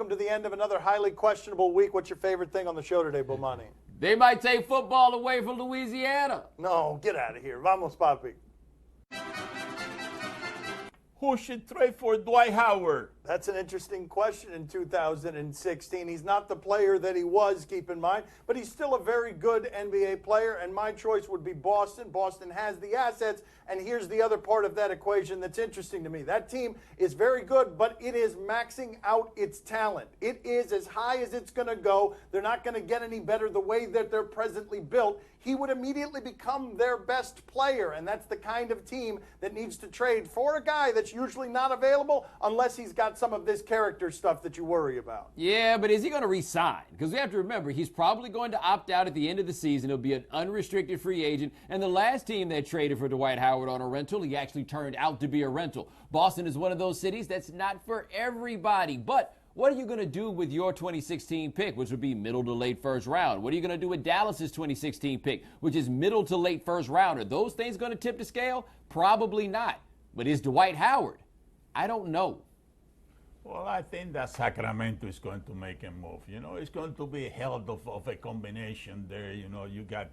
welcome to the end of another highly questionable week. What's your favorite thing on the show today, Bomani? They might take football away from Louisiana. No, get out of here. Vamos, papi. Who should trade for Dwight Howard? That's an interesting question in 2016. He's not the player that he was, keep in mind, but he's still a very good NBA player, and my choice would be Boston. Boston has the assets, and here's the other part of that equation that's interesting to me. That team is very good, but it is maxing out its talent. It is as high as it's going to go. They're not going to get any better the way that they're presently built. He would immediately become their best player, and that's the kind of team that needs to trade for a guy that's usually not available unless he's got some of this character stuff that you worry about. Yeah, but is he going to resign? Because we have to remember, he's probably going to opt out at the end of the season. He'll be an unrestricted free agent, and the last team that traded for Dwight Howard on a rental, he actually turned out to be a rental. Boston is one of those cities that's not for everybody, but what are you going to do with your 2016 pick, which would be middle to late first round? What are you going to do with Dallas's 2016 pick, which is middle to late first round? Are those things going to tip the scale? Probably not. But is Dwight Howard? I don't know. Well, I think that Sacramento is going to make a move. You know, it's going to be a hell of a combination there. You know, you got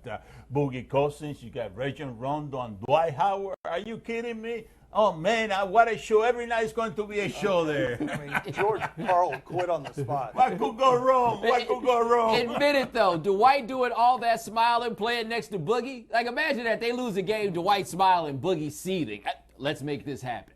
Boogie Cousins, you got Rajon Rondo and Dwight Howard. Are you kidding me? Oh, man, what a show. Every night is going to be a show there. I mean, George Karl quit on the spot. What could go wrong? What could go wrong? Admit it, though. Dwight doing all that smiling, playing next to Boogie. Like, imagine that. They lose a game, Dwight smiling, Boogie seething. Let's make this happen.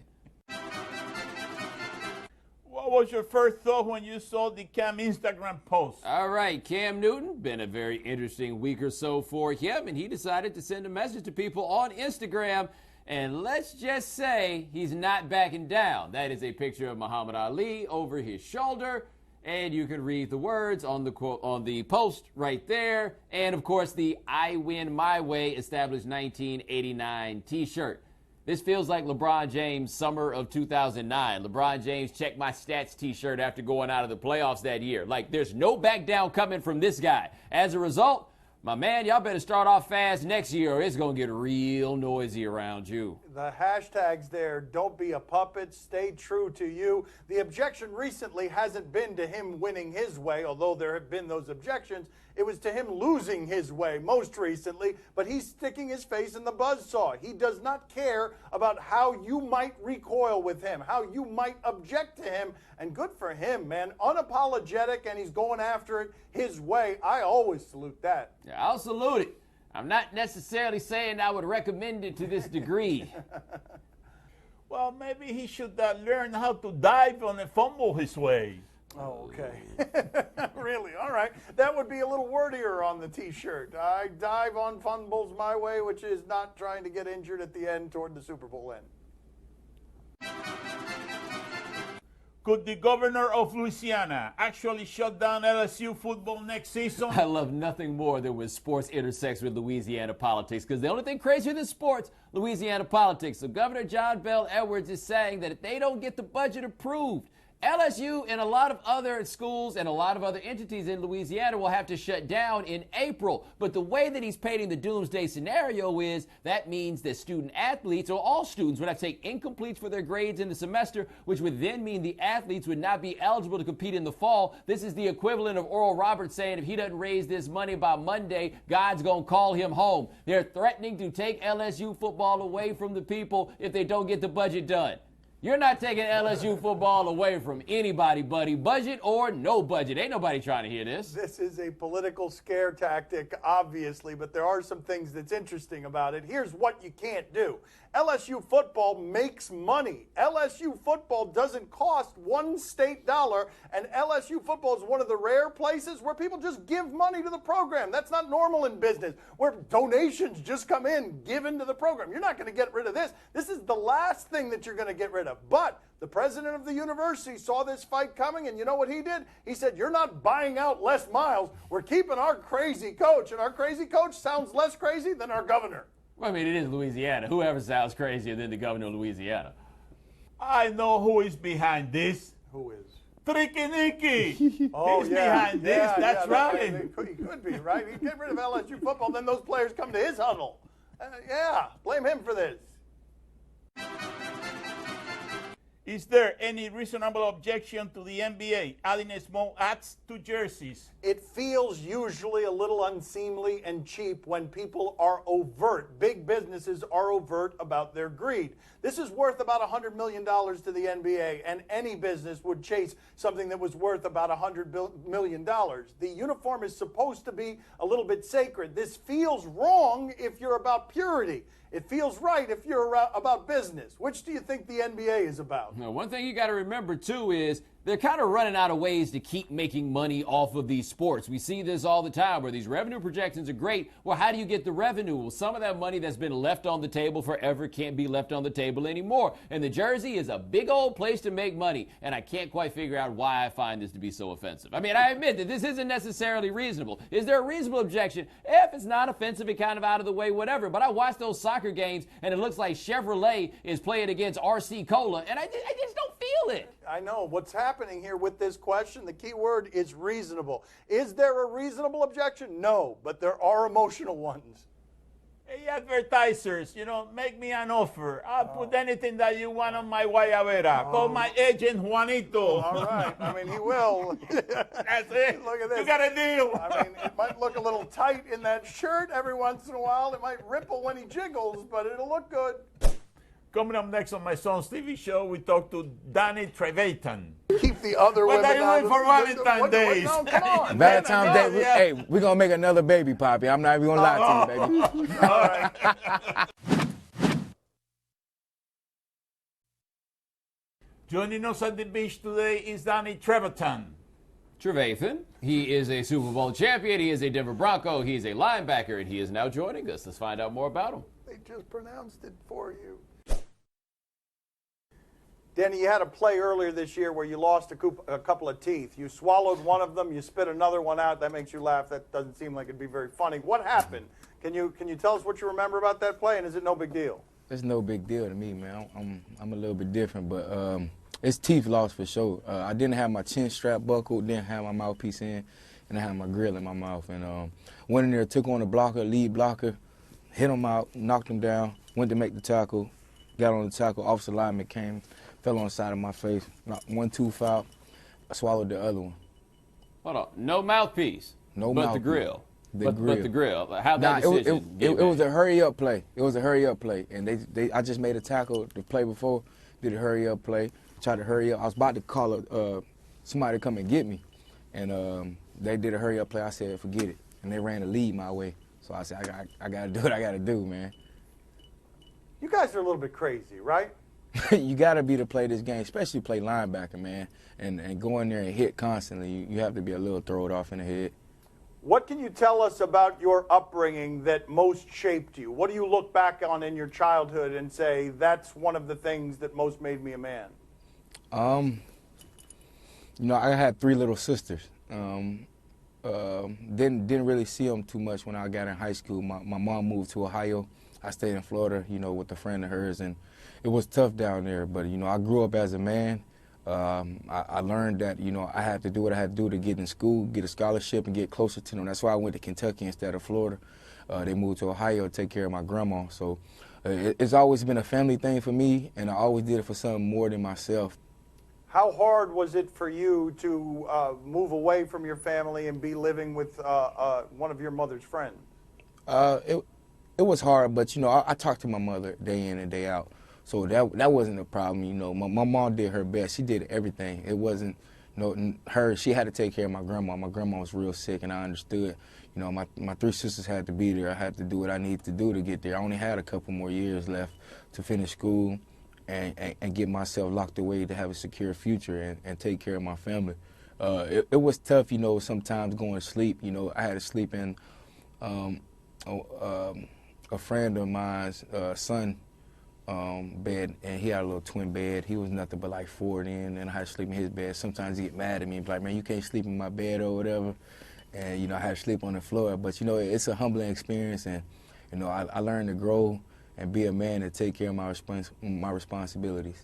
What was your first thought when you saw the Cam Instagram post? All right, Cam Newton, been a very interesting week or so for him, and he decided to send a message to people on Instagram. And let's just say he's not backing down. That is a picture of Muhammad Ali over his shoulder. And you can read the words on the quote on the post right there. And, of course, the I Win My Way established 1989 T-shirt. This feels like LeBron James' summer of 2009. LeBron James check my stats T-shirt after going out of the playoffs that year. Like, there's no back down coming from this guy. As a result, my man, y'all better start off fast next year or it's going to get real noisy around you. The hashtags there, don't be a puppet, stay true to you. The objection recently hasn't been to him winning his way, although there have been those objections. It was to him losing his way most recently, but he's sticking his face in the buzzsaw. He does not care about how you might recoil with him, how you might object to him, and good for him, man. Unapologetic, and he's going after it his way. I always salute that. Yeah, I'll salute it. I'm not necessarily saying I would recommend it to this degree. Well, maybe he should learn how to dive on a fumble his way. Oh, okay. Really? All right. That would be a little wordier on the T-shirt. I dive on fumbles my way, which is not trying to get injured at the end toward the Super Bowl end. Could the governor of Louisiana actually shut down LSU football next season? I love nothing more than when sports intersects with Louisiana politics, because the only thing crazier than sports, Louisiana politics. So Governor John Bel Edwards is saying that if they don't get the budget approved, LSU and a lot of other schools and a lot of other entities in Louisiana will have to shut down in April. But the way that he's painting the doomsday scenario is that means that student athletes, or all students, would have to take incompletes for their grades in the semester, which would then mean the athletes would not be eligible to compete in the fall. This is the equivalent of Oral Roberts saying if he doesn't raise this money by Monday, God's going to call him home. They're threatening to take LSU football away from the people if they don't get the budget done. You're not taking LSU football away from anybody, buddy. Budget or no budget. Ain't nobody trying to hear this. This is a political scare tactic, obviously, but there are some things that's interesting about it. Here's what you can't do. LSU football makes money. LSU football doesn't cost one state dollar, and LSU football is one of the rare places where people just give money to the program. That's not normal in business, where donations just come in, given to the program. You're not going to get rid of this. This is the last thing that you're going to get rid of. But the president of the university saw this fight coming, and you know what he did? He said, you're not buying out Les Miles. We're keeping our crazy coach, and our crazy coach sounds less crazy than our governor. Well, I mean, it is Louisiana. Whoever sounds crazier than the governor of Louisiana? I know who is behind this. Who is? Tricky Nicky. Oh, He's yeah. behind this. That's right. He could be, right? He'd get rid of LSU football, then those players come to his huddle. Yeah, blame him for this. Is there any reasonable objection to the NBA adding small ads to jerseys? It feels usually a little unseemly and cheap when people are overt. Big businesses are overt about their greed. This is worth about $100 million to the NBA, and any business would chase something that was worth about $100 million. The uniform is supposed to be a little bit sacred. This feels wrong if you're about purity. It feels right if you're about business. Which do you think the NBA is about? Now, one thing you got to remember, too, is they're kind of running out of ways to keep making money off of these sports. We see this all the time where these revenue projections are great. Well, how do you get the revenue? Well, some of that money that's been left on the table forever can't be left on the table anymore. And the jersey is a big old place to make money. And I can't quite figure out why I find this to be so offensive. I mean, I admit that this isn't necessarily reasonable. Is there a reasonable objection? If it's not offensive and kind of out of the way, whatever. But I watch those soccer games and it looks like Chevrolet is playing against RC Cola. And I just don't feel it. I know. What's happening here with this question, the key word is reasonable. Is there a reasonable objection? No, but there are emotional ones. Hey, advertisers, make me an offer. I'll put anything that you want on my guayabera. Call my agent, Juanito. All right. I mean, he will. That's it. Look at this. You got a deal. I mean, it might look a little tight in that shirt every once in a while. It might ripple when he jiggles, but it'll look good. Coming up next on my son's TV show, we talk to Danny Trevathan. Keep the other What women are you doing for Valentine's Day? No, come on. Valentine's Day, yeah. hey, we're going to make another baby, Poppy. I'm not even going to lie to you, baby. All right. Joining us at the beach today is Danny Trevathan. Trevathan, he is a Super Bowl champion, he is a Denver Bronco, he is a linebacker, and he is now joining us. Let's find out more about him. They just pronounced it for you. Danny, you had a play earlier this year where you lost a couple of teeth. You swallowed one of them, you spit another one out. That makes you laugh. That doesn't seem like it'd be very funny. What happened? Can you tell us what you remember about that play, and is it no big deal? It's no big deal to me, man. I'm a little bit different, but it's teeth lost for sure. I didn't have my chin strap buckled, didn't have my mouthpiece in, and I had my grill in my mouth. And went in there, took on the lead blocker, hit him out, knocked him down, went to make the tackle, got on the tackle, offensive lineman came, fell on the side of my face, knocked 1-2 foul, I swallowed the other one. Hold on, no mouthpiece. No but mouthpiece. The grill. The grill. But the grill. How'd that Nah, decision it was a hurry-up play. It was a hurry-up play. And I just made a tackle the play before, did a hurry-up play, tried to hurry up. I was about to call somebody to come and get me. And they did a hurry-up play. I said, forget it. And they ran the lead my way. So I said, I got to do what I got to do, man. You guys are a little bit crazy, right? You got to be to play this game, especially play linebacker, man. And go in there and hit constantly. You have to be a little thrown off in the head. What can you tell us about your upbringing that most shaped you? What do you look back on in your childhood and say, that's one of the things that most made me a man? I had 3 little sisters. Didn't really see them too much when I got in high school. My mom moved to Ohio. I stayed in Florida, with a friend of hers, and it was tough down there. But, I grew up as a man. I learned that, I had to do what I had to do to get in school, get a scholarship, and get closer to them. That's why I went to Kentucky instead of Florida. They moved to Ohio to take care of my grandma. So it's always been a family thing for me, and I always did it for something more than myself. How hard was it for you to move away from your family and be living with one of your mother's friends? It was hard, but, I talked to my mother day in and day out. So that wasn't a problem, My mom did her best. She did everything. It wasn't, her. She had to take care of my grandma. My grandma was real sick, and I understood. My 3 sisters had to be there. I had to do what I needed to do to get there. I only had a couple more years left to finish school and get myself locked away to have a secure future and take care of my family. It was tough, sometimes going to sleep. I had to sleep in a friend of mine's son bed, and he had a little twin bed. He was nothing but like 4 then, and I had to sleep in his bed. Sometimes he get mad at me and be like, man, you can't sleep in my bed or whatever. And, I had to sleep on the floor. But, it's a humbling experience, and, I learned to grow and be a man and take care of my responsibilities.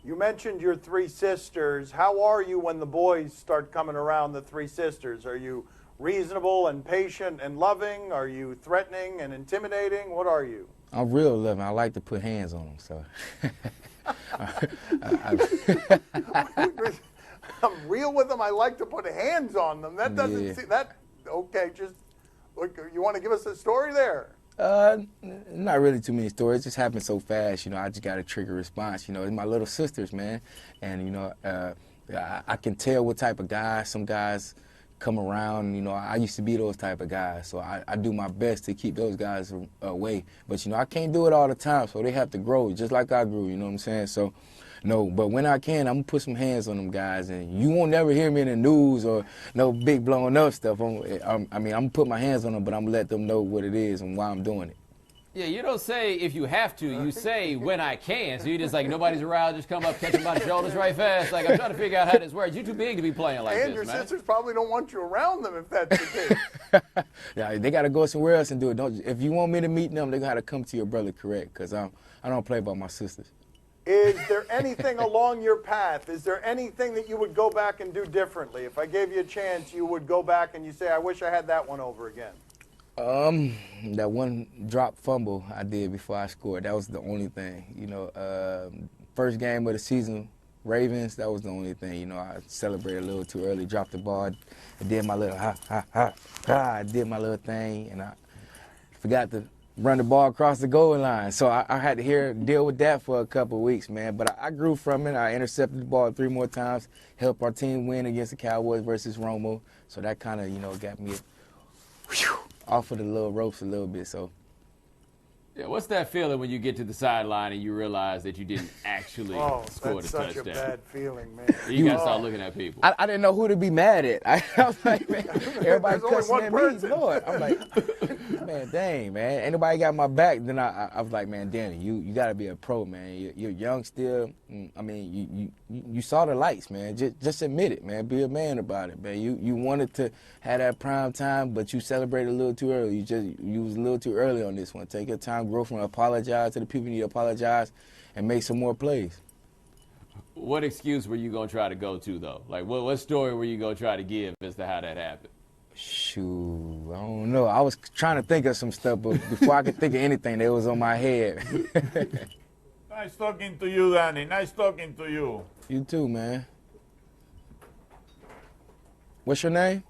You mentioned your 3 sisters. How are you when the boys start coming around, the 3 sisters? Are you reasonable and patient and loving? Are you threatening and intimidating? What are you? I'm real loving. I like to put hands on them, so. I'm real with them. I like to put hands on them. That doesn't see that. Okay, just look. You want to give us a story there? Not really too many stories. It just happened so fast. You know, I just got a trigger response. You know, it's my little sisters, man, and you know, I can tell what type of guys. Some guys come around. You know, I used to be those type of guys, so I do my best to keep those guys away. But you know, I can't do it all the time, so they have to grow just like I grew. You know what I'm saying? So. No, but when I can, I'm going to put some hands on them guys, and you won't never hear me in the news or no big blowing up stuff. I'm going to put my hands on them, but I'm going to let them know what it is and why I'm doing it. Yeah, you don't say if you have to, you say when I can. So you just like nobody's around, just come up, catch them by the shoulders right fast. Like I'm trying to figure out how this works. You're too big to be playing like and this, man. And your sisters probably don't want you around them if that's the case. Yeah, they got to go somewhere else and do it. If you want me to meet them, they got to come to your brother, correct? Because I don't play by my sisters. Is there anything along your path? Is there anything that you would go back and do differently? If I gave you a chance, you would go back and you say, I wish I had that one over again. That one drop fumble I did before I scored, that was the only thing. You know, first game of the season, Ravens, that was the only thing. You know, I celebrated a little too early, dropped the ball, I did my little I did my little thing, and I forgot to run the ball across the goal line. So I had to deal with that for a couple of weeks, man. But I grew from it. I intercepted the ball 3 more times, helped our team win against the Cowboys versus Romo. So that kind of, you know, got me off of the little ropes a little bit. So. Yeah, what's that feeling when you get to the sideline and you realize that you didn't actually score the touchdown? That's such a bad feeling, man. You got to start looking at people. I didn't know who to be mad at. I was like, man, everybody cussing at me. Lord. I'm like, man, dang, man. Ain't nobody got my back. Then I was like, man, Danny, you got to be a pro, man. You're young still. I mean, you saw the lights, man. Just admit it, man. Be a man about it, man. You wanted to have that prime time, but you celebrated a little too early. You was a little too early on this one. Take your time. Grow from apologize to the people you need to apologize and make some more plays. What excuse were you going to try to go to, though? Like, what story were you going to try to give as to how that happened? Shoot, I don't know. I was trying to think of some stuff, but before I could think of anything, that was on my head. Nice talking to you, Danny. Nice talking to you. You too, man. What's your name?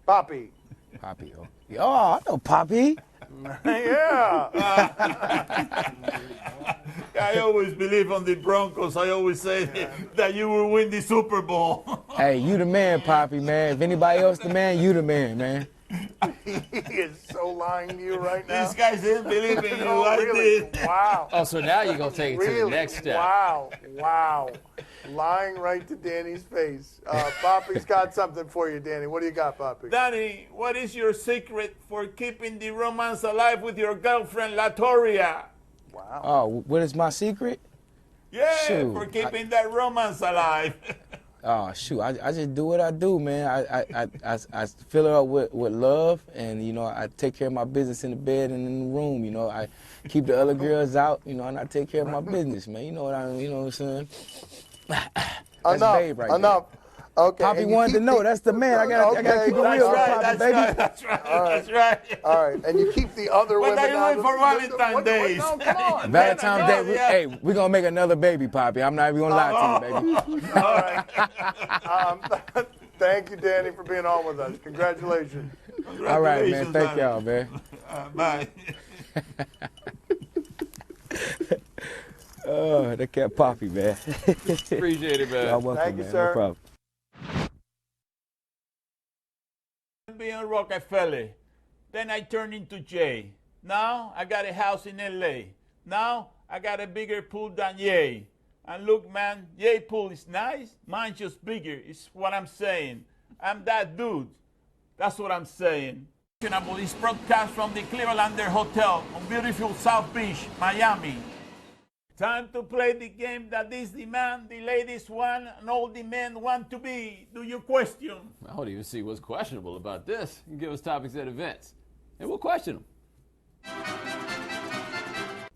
Poppy. Poppy. Oh, I know Poppy. Yeah. I always believe on the Broncos. I always say that you will win the Super Bowl. Hey, you the man, Poppy, man. If anybody else the man, you the man, man. He is so lying to you right now. These guys didn't believe in you. No, I really? did. Wow. Oh, so now you're going to take it to the next step. Wow. Lying right to Danny's face. Poppy's got something for you, Danny. What do you got, Poppy? Danny, what is your secret for keeping the romance alive with your girlfriend, Latoria? Wow. Oh, what is my secret? Yeah, Shoot, for keeping that romance alive. Oh, shoot, I just do what I do, man. I fill her up with love, and, you know, I take care of my business in the bed and in the room, you know. I keep the other girls out, you know, and I take care of my business, man. You know what I'm saying? That's babe right enough. there. Okay. Poppy wanted to know. That's the man. I gotta keep it real, Poppy, baby. That's right. All right. And you keep the other women What are you doing for Valentine's Day? No, come on. Valentine's Day. Hey, we're gonna make another baby, Poppy. I'm not even gonna lie to you, baby. All right. Thank you, Danny, for being on with us. Congratulations. All right, man. Thank y'all, man. Bye. Oh, that cat Poppy, man. Appreciate it, man. Y'all welcome, Thank you, man. sir. No problem. Being Rockefeller. Then I turned into Jay. Now I got a house in LA. Now I got a bigger pool than Ye. And look, man, Ye pool is nice. Mine's just bigger. It's what I'm saying. I'm that dude. That's what I'm saying. This broadcast from the Clevelander Hotel on beautiful South Beach, Miami. Time to play the game that is the man, the ladies want, and all the men want to be. Do you question? I don't even see what's questionable about this. You can give us topics at events, and we'll question them.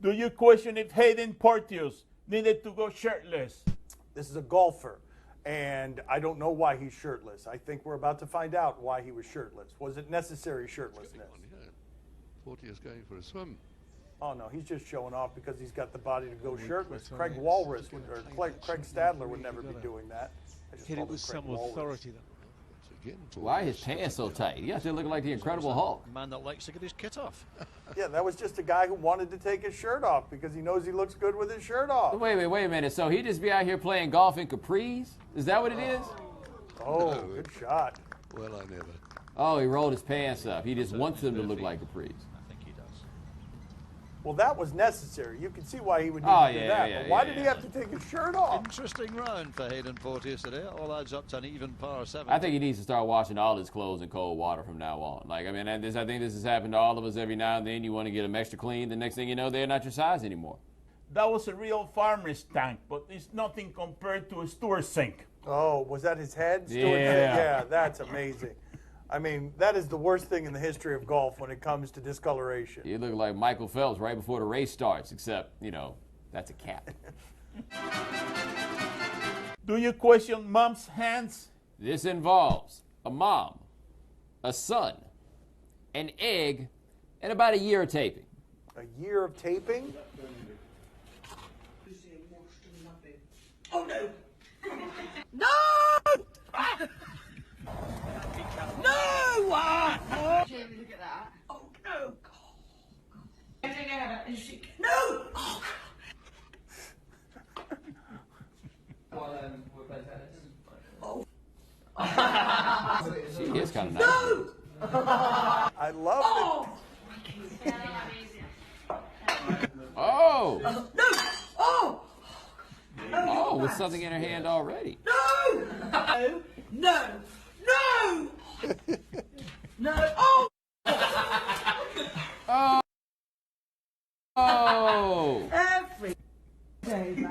Do you question if Haden Porteous needed to go shirtless? This is a golfer, and I don't know why he's shirtless. I think we're about to find out why he was shirtless. Was it necessary shirtlessness? Porteous going for a swim. Oh, no, he's just showing off because he's got the body to go shirtless. Craig Walrus, Craig Stadler would never be doing that. Hit it with some authority, though. Why are his pants so tight? He has to look like the Incredible Hulk. A man that likes to get his kit off. Yeah, that was just a guy who wanted to take his shirt off because he knows he looks good with his shirt off. Wait a minute. So he just be out here playing golf in capris? Is that what it is? Oh, good shot. Well, I never. Oh, he rolled his pants up. He just wants them to look like capris. I think he does. Well, that was necessary. You can see why he would need to do that. But why did he have to take his shirt off? Interesting round for Haden Porteous today. All adds up to an even par 7. I think he needs to start washing all his clothes in cold water from now on. Like, I mean, I think this has happened to all of us every now and then. You want to get them extra clean. The next thing you know, they're not your size anymore. That was a real farmer's tank, but it's nothing compared to a Stewart sink. Oh, was that his head? Yeah. Yeah, that's amazing. I mean, that is the worst thing in the history of golf when it comes to discoloration. You look like Michael Phelps right before the race starts, except, you know, that's a cap. Do you question mom's hands? This involves a mom, a son, an egg, and about a year of taping. A year of taping? Oh no! No! No! Jamie, look at that. Oh no! No! Oh. She is kind of nice. No! I love it. Oh! No! Oh! Oh, with something in her hand already. No! No! No! No! Oh! Oh! Oh! Every day.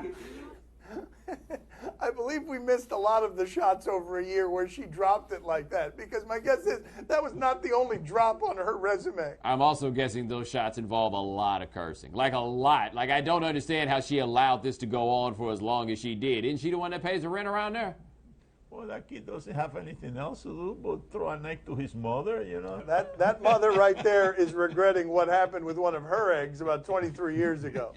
I believe we missed a lot of the shots over a year where she dropped it like that, because my guess is that was not the only drop on her resume. I'm also guessing those shots involve a lot of cursing. Like a lot. Like, I don't understand how she allowed this to go on for as long as she did. Isn't she the one that pays the rent around there? Well, that kid doesn't have anything else to do but throw a knife to his mother, you know. That mother right there is regretting what happened with one of her eggs about 23 years ago.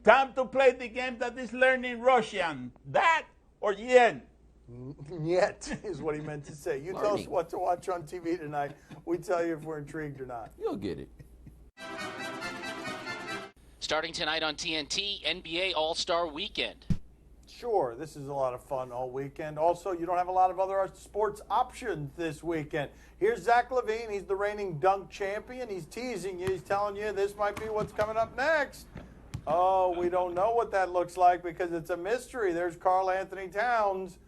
Time to play the game that is learning Russian. That or yen? Yet is what he meant to say. You tell us what to watch on TV tonight. We tell you if we're intrigued or not. You'll get it. Starting tonight on TNT, NBA All-Star Weekend. Sure, this is a lot of fun all weekend. Also, you don't have a lot of other sports options this weekend. Here's Zach LaVine. He's the reigning dunk champion. He's teasing you. He's telling you this might be what's coming up next. Oh, we don't know what that looks like because it's a mystery. There's Karl Anthony Towns.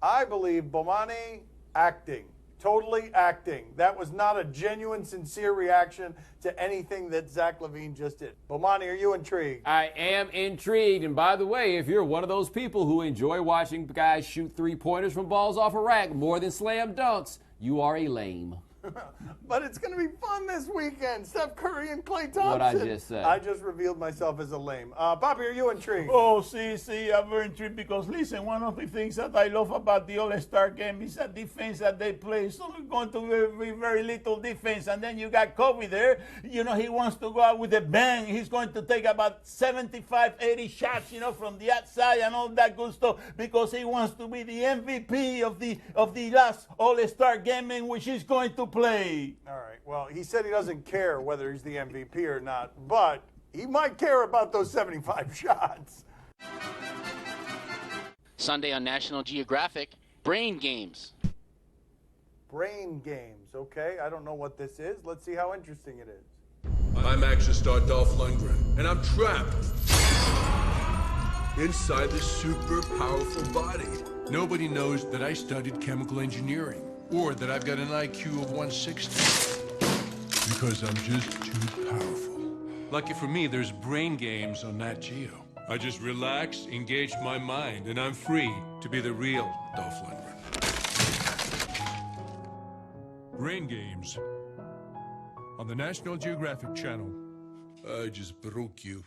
I believe Bomani acting. Totally acting. That was not a genuine, sincere reaction to anything that Zach LaVine just did. Bomani, are you intrigued? I am intrigued. And by the way, if you're one of those people who enjoy watching guys shoot three-pointers from balls off a rack more than slam dunks, you are a lame. But it's going to be fun this weekend. Steph Curry and Klay Thompson. What I just said. I just revealed myself as a lame. Bobby, are you intrigued? Oh, see, I'm very intrigued because, listen, one of the things that I love about the All-Star game is that defense that they play. It's only going to be very little defense. And then you got Kobe there. You know, he wants to go out with a bang. He's going to take about 75, 80 shots, you know, from the outside and all that good stuff because he wants to be the MVP of the last All-Star game in which he's going to play. All right. Well, he said he doesn't care whether he's the MVP or not, but he might care about those 75 shots. Sunday on National Geographic, Brain Games. Brain games, okay? I don't know what this is. Let's see how interesting it is. I'm action star Dolph Lundgren, and I'm trapped inside this super powerful body. Nobody knows that I studied chemical engineering, or that I've got an IQ of 160. Because I'm just too powerful. Lucky for me, there's Brain Games on Nat Geo. I just relax, engage my mind, and I'm free to be the real Dolph Lundgren. Brain Games on the National Geographic Channel. I just broke you.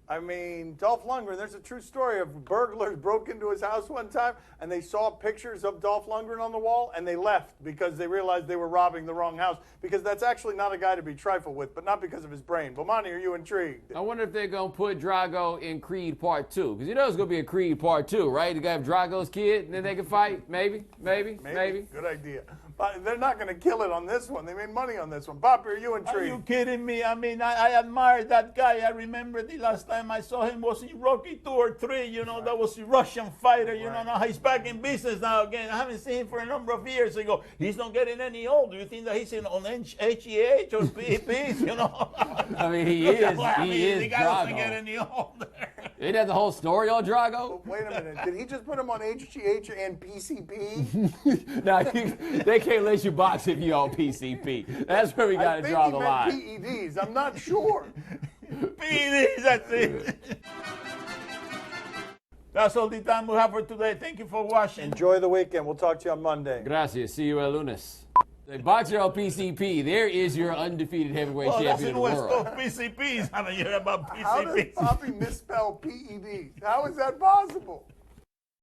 I mean, Dolph Lundgren, there's a true story of burglars broke into his house one time and they saw pictures of Dolph Lundgren on the wall and they left because they realized they were robbing the wrong house, because that's actually not a guy to be trifled with, but not because of his brain. Bomani, are you intrigued? I wonder if they're going to put Drago in Creed Part 2. Because you know it's going to be a Creed Part 2, right? The guy have Drago's kid and then they can fight? Maybe. Good idea. But they're not going to kill it on this one. They made money on this one. Poppy, are you intrigued? Are you kidding me? I mean, I admired that guy. I remember the last time I saw him was in Rocky 2 or 3. You know, that was a Russian fighter. You know, now he's back in business now again. I haven't seen him for a number of years ago. He's not getting any older. You think that he's on HEH or PEPs, you know? I mean, he is. The guy doesn't Drago. get any older. Ain't that the whole story on Drago? Wait a minute. Did he just put him on HGH and PCP? Now, they can't let you box if you're on PCP. That's where we got to draw the line. PEDs. I'm not sure. PEDs, that's it. That's all the time we have for today. Thank you for watching. Enjoy the weekend. We'll talk to you on Monday. Gracias. See you el lunes. The boxer on PCP, there is your undefeated heavyweight champion of the world. That's PCPs. Haven't you heard about PCPs? How does Poppy misspell PEDs? How is that possible?